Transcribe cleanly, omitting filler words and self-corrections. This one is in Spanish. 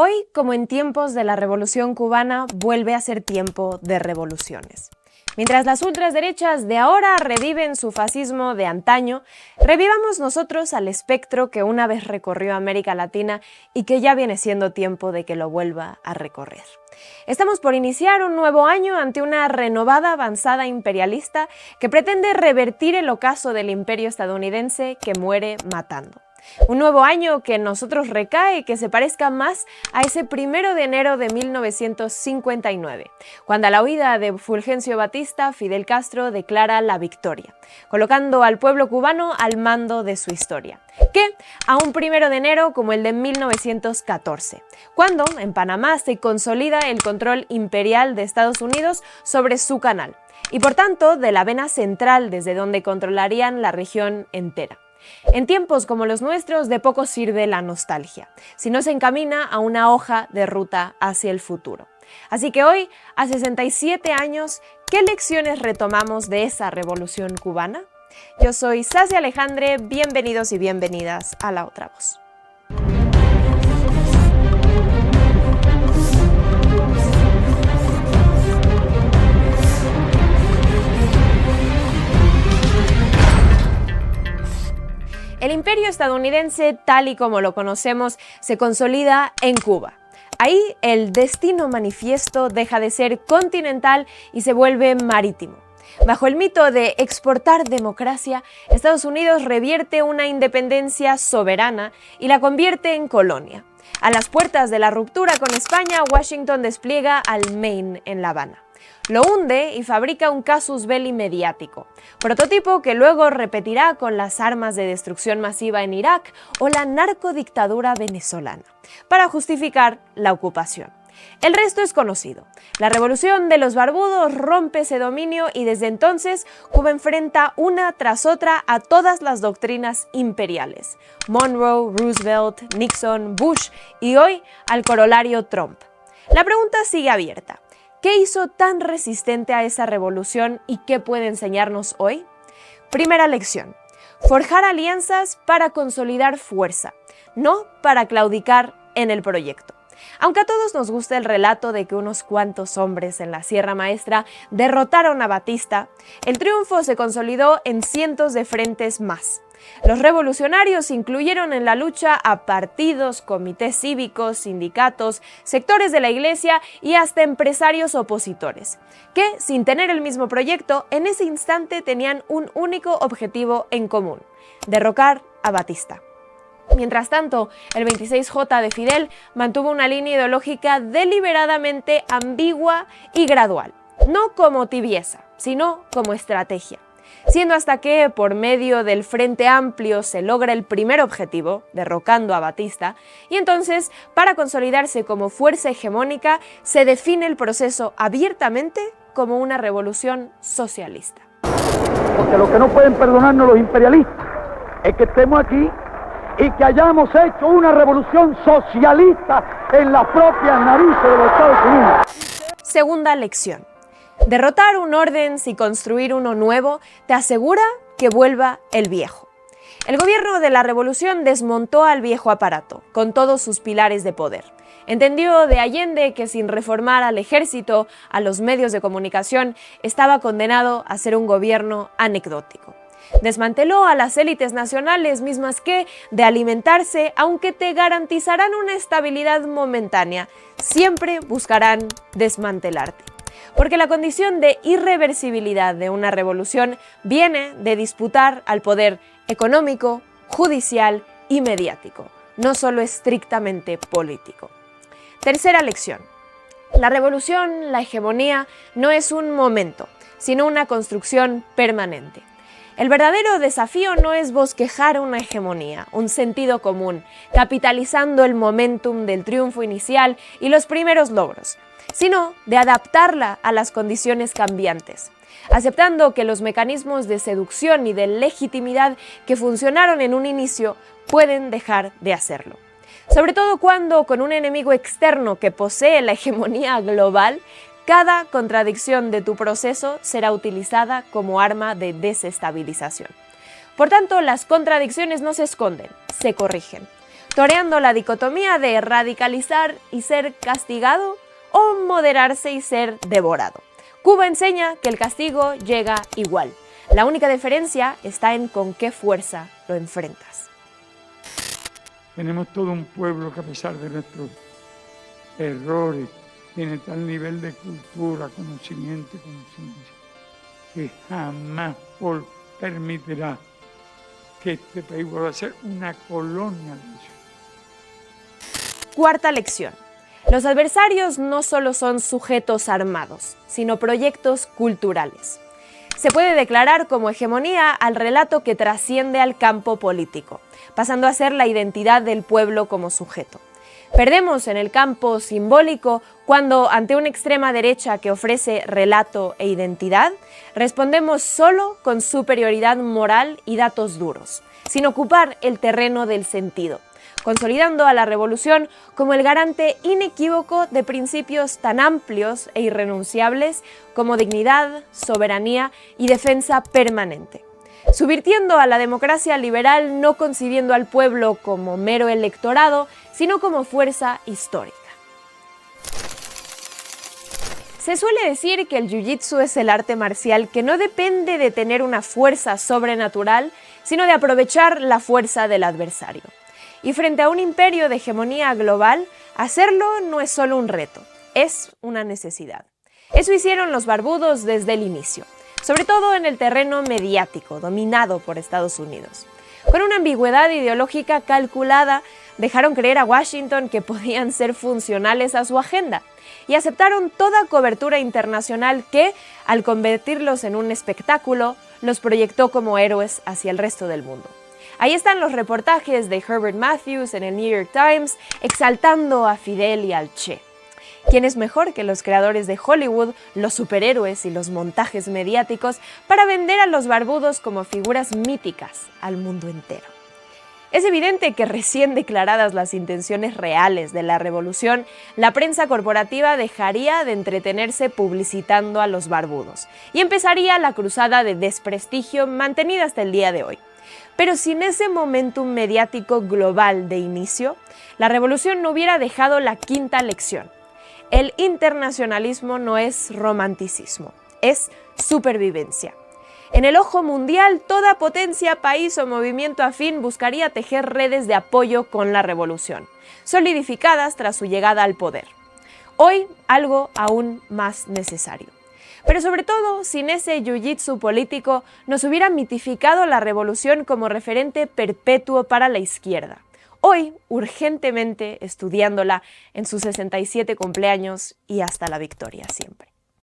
Hoy, como en tiempos de la Revolución Cubana, vuelve a ser tiempo de revoluciones. Mientras las ultraderechas de ahora reviven su fascismo de antaño, revivamos nosotros al espectro que una vez recorrió América Latina y que ya viene siendo tiempo de que lo vuelva a recorrer. Estamos por iniciar un nuevo año ante una renovada avanzada imperialista que pretende revertir el ocaso del imperio estadounidense que muere matando. Un nuevo año que en nosotros recae que se parezca más a ese 1 de enero de 1959, cuando a la huida de Fulgencio Batista, Fidel Castro declara la victoria, colocando al pueblo cubano al mando de su historia. Que a un 1 de enero como el de 1914, cuando en Panamá se consolida el control imperial de Estados Unidos sobre su canal, y por tanto de la vena central desde donde controlarían la región entera. En tiempos como los nuestros, de poco sirve la nostalgia, si no se encamina a una hoja de ruta hacia el futuro. Así que hoy, a 67 años, ¿qué lecciones retomamos de esa revolución cubana? Yo soy Sassy Alejandre, bienvenidos y bienvenidas a La Otra Voz. El imperio estadounidense, tal y como lo conocemos, se consolida en Cuba. Ahí el destino manifiesto deja de ser continental y se vuelve marítimo. Bajo el mito de exportar democracia, Estados Unidos revierte una independencia soberana y la convierte en colonia. A las puertas de la ruptura con España, Washington despliega al Maine en La Habana. Lo hunde y fabrica un casus belli mediático, prototipo que luego repetirá con las armas de destrucción masiva en Irak o la narcodictadura venezolana, para justificar la ocupación. El resto es conocido. La revolución de los barbudos rompe ese dominio y desde entonces Cuba enfrenta una tras otra a todas las doctrinas imperiales. Monroe, Roosevelt, Nixon, Bush y hoy al corolario Trump. La pregunta sigue abierta. ¿Qué hizo tan resistente a esa revolución y qué puede enseñarnos hoy? Primera lección: forjar alianzas para consolidar fuerza, no para claudicar en el proyecto. Aunque a todos nos gusta el relato de que unos cuantos hombres en la Sierra Maestra derrotaron a Batista, el triunfo se consolidó en cientos de frentes más. Los revolucionarios incluyeron en la lucha a partidos, comités cívicos, sindicatos, sectores de la iglesia y hasta empresarios opositores, que, sin tener el mismo proyecto, en ese instante tenían un único objetivo en común: derrocar a Batista. Mientras tanto, el 26J de Fidel mantuvo una línea ideológica deliberadamente ambigua y gradual, no como tibieza, sino como estrategia. Siendo hasta que, por medio del Frente Amplio, se logra el primer objetivo, derrocando a Batista, y entonces, para consolidarse como fuerza hegemónica, se define el proceso abiertamente como una revolución socialista. Porque lo que no pueden perdonarnos los imperialistas es que estemos aquí y que hayamos hecho una revolución socialista en las propias narices de los Estados Unidos. Segunda lección. Derrotar un orden y construir uno nuevo te asegura que vuelva el viejo. El gobierno de la revolución desmontó al viejo aparato, con todos sus pilares de poder. Entendió de Allende que sin reformar al ejército, a los medios de comunicación, estaba condenado a ser un gobierno anecdótico. Desmanteló a las élites nacionales mismas que, de alimentarse, aunque te garantizarán una estabilidad momentánea, siempre buscarán desmantelarte. Porque la condición de irreversibilidad de una revolución viene de disputar al poder económico, judicial y mediático, no solo estrictamente político. Tercera lección. La revolución, la hegemonía, no es un momento, sino una construcción permanente. El verdadero desafío no es bosquejar una hegemonía, un sentido común, capitalizando el momentum del triunfo inicial y los primeros logros, sino de adaptarla a las condiciones cambiantes, aceptando que los mecanismos de seducción y de legitimidad que funcionaron en un inicio pueden dejar de hacerlo. Sobre todo cuando, con un enemigo externo que posee la hegemonía global, cada contradicción de tu proceso será utilizada como arma de desestabilización. Por tanto, las contradicciones no se esconden, se corrigen. toreando la dicotomía de radicalizar y ser castigado o moderarse y ser devorado. Cuba enseña que el castigo llega igual. La única diferencia está en con qué fuerza lo enfrentas. Tenemos todo un pueblo que, a pesar de nuestros errores, tiene tal nivel de cultura, conocimiento y conciencia que jamás permitirá que este país vuelva a ser una colonia de eso. Cuarta lección. Los adversarios no solo son sujetos armados, sino proyectos culturales. Se puede declarar como hegemonía al relato que trasciende al campo político, pasando a ser la identidad del pueblo como sujeto. Perdemos en el campo simbólico cuando, ante una extrema derecha que ofrece relato e identidad, respondemos solo con superioridad moral y datos duros, sin ocupar el terreno del sentido, consolidando a la revolución como el garante inequívoco de principios tan amplios e irrenunciables como dignidad, soberanía y defensa permanente. Subvirtiendo a la democracia liberal, no concibiendo al pueblo como mero electorado, sino como fuerza histórica. Se suele decir que el jiu-jitsu es el arte marcial que no depende de tener una fuerza sobrenatural, sino de aprovechar la fuerza del adversario. Y frente a un imperio de hegemonía global, hacerlo no es solo un reto, es una necesidad. Eso hicieron los barbudos desde el inicio, sobre todo en el terreno mediático, dominado por Estados Unidos. Con una ambigüedad ideológica calculada, dejaron creer a Washington que podían ser funcionales a su agenda y aceptaron toda cobertura internacional que, al convertirlos en un espectáculo, los proyectó como héroes hacia el resto del mundo. Ahí están los reportajes de Herbert Matthews en el New York Times exaltando a Fidel y al Che. ¿Quién es mejor que los creadores de Hollywood, los superhéroes y los montajes mediáticos para vender a los barbudos como figuras míticas al mundo entero? Es evidente que recién declaradas las intenciones reales de la revolución, la prensa corporativa dejaría de entretenerse publicitando a los barbudos y empezaría la cruzada de desprestigio mantenida hasta el día de hoy. Pero sin ese momentum mediático global de inicio, la revolución no hubiera dejado la quinta lección. El internacionalismo no es romanticismo, es supervivencia. En el ojo mundial, toda potencia, país o movimiento afín buscaría tejer redes de apoyo con la revolución, solidificadas tras su llegada al poder. Hoy, algo aún más necesario. Pero sobre todo, sin ese jiu-jitsu político, nos hubiera mitificado la revolución como referente perpetuo para la izquierda. Hoy, urgentemente estudiándola en sus 67 cumpleaños y hasta la victoria siempre.